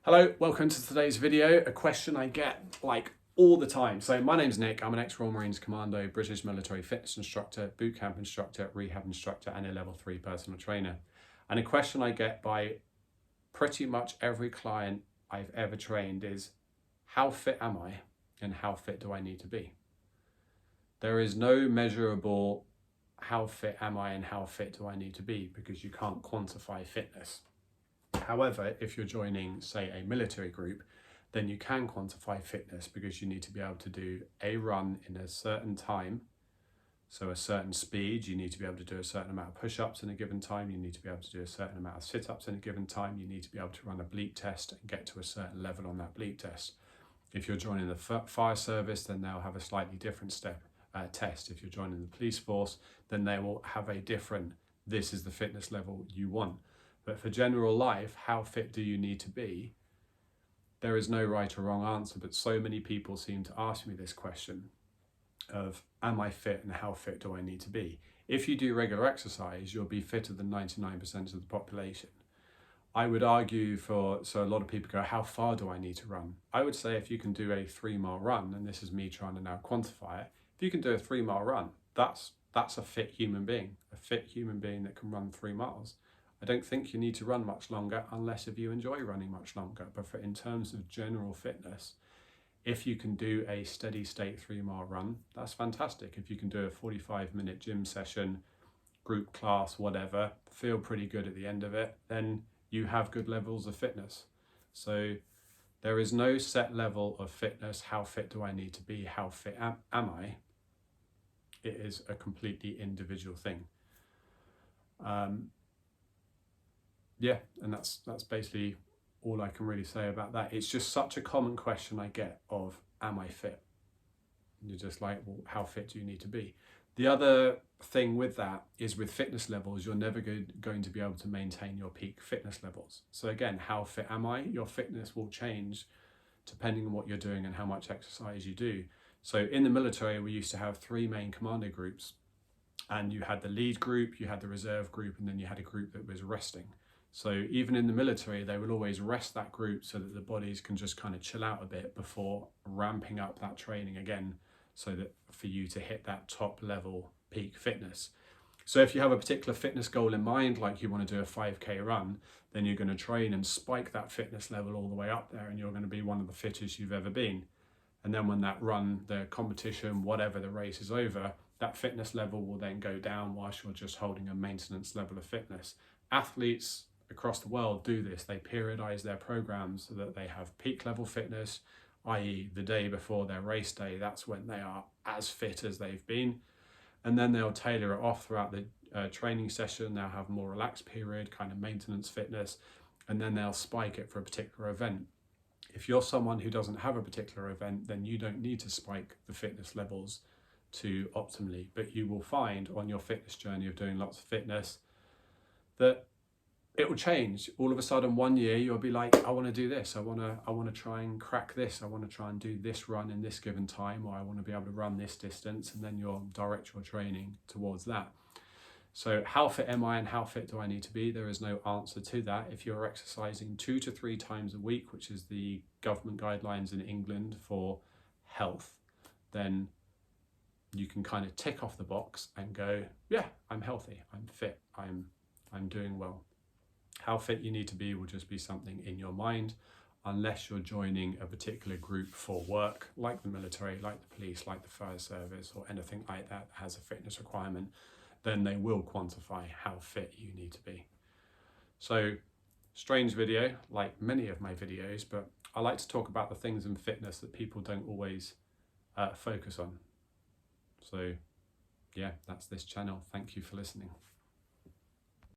Hello, welcome to today's video. A question I get like all the time. So my name's Nick, I'm an ex-Royal Marines Commando, British military fitness instructor, boot camp instructor, rehab instructor, and a level 3 personal trainer. And a question I get by pretty much every client I've ever trained is, how fit am I and how fit do I need to be? There is no measurable how fit am I and how fit do I need to be, because you can't quantify fitness. However, if you're joining, say, a military group, then you can quantify fitness, because you need to be able to do a run in a certain time, so a certain speed. You need to be able to do a certain amount of push-ups in a given time. You need to be able to do a certain amount of sit-ups in a given time. You need to be able to run a bleep test and get to a certain level on that bleep test. If you're joining the fire service, then they'll have a slightly different test. If you're joining the police force, then they will have a different, this is the fitness level you want. But for general life, how fit do you need to be? There is no right or wrong answer, but so many people seem to ask me this question of, am I fit and how fit do I need to be? If you do regular exercise, you'll be fitter than 99% of the population. I would argue so a lot of people go, how far do I need to run? I would say if you can do a 3-mile run, and this is me trying to now quantify it, if you can do a 3-mile run, that's a fit human being that can run 3 miles. I don't think you need to run much longer unless if you enjoy running much longer. But in terms of general fitness, if you can do a steady state 3-mile run, that's fantastic. If you can do a 45-minute gym session, group class, whatever, feel pretty good at the end of it, then you have good levels of fitness. So there is no set level of fitness. How fit do I need to be? How fit am I? It is a completely individual thing. Yeah, and that's basically all I can really say about that. It's just such a common question I get of, am I fit? And you're just like, well, how fit do you need to be? The other thing with that is, with fitness levels, you're never going to be able to maintain your peak fitness levels. So again, how fit am I? Your fitness will change depending on what you're doing and how much exercise you do. So in the military, we used to have 3 main commando groups, and you had the lead group, you had the reserve group, and then you had a group that was resting. So even in the military, they will always rest that group so that the bodies can just kind of chill out a bit before ramping up that training again, so that for you to hit that top level peak fitness. So if you have a particular fitness goal in mind, like you want to do a 5K run, then you're going to train and spike that fitness level all the way up there, and you're going to be one of the fittest you've ever been. And then when that run, the competition, whatever the race is over, that fitness level will then go down whilst you're just holding a maintenance level of fitness. Athletes across the world do this. They periodize their programs so that they have peak level fitness, i.e. the day before their race day, that's when they are as fit as they've been. And then they'll tailor it off throughout the training session. They'll have more relaxed period, kind of maintenance fitness, and then they'll spike it for a particular event. If you're someone who doesn't have a particular event, then you don't need to spike the fitness levels to optimally, but you will find on your fitness journey of doing lots of fitness that it will change. All of a sudden, one year you'll be like, I want to do this. I want to try and crack this. I want to try and do this run in this given time, or I want to be able to run this distance, and then you'll direct your training towards that. So how fit am I and how fit do I need to be? There is no answer to that. If you're exercising 2 to 3 times a week, which is the government guidelines in England for health, then you can kind of tick off the box and go, yeah, I'm healthy, I'm fit, I'm doing well. How fit you need to be will just be something in your mind, unless you're joining a particular group for work, like the military, like the police, like the fire service, or anything like that has a fitness requirement. Then they will quantify how fit you need to be. So, strange video, like many of my videos, but I like to talk about the things in fitness that people don't always focus on. So yeah, that's this channel. Thank you for listening.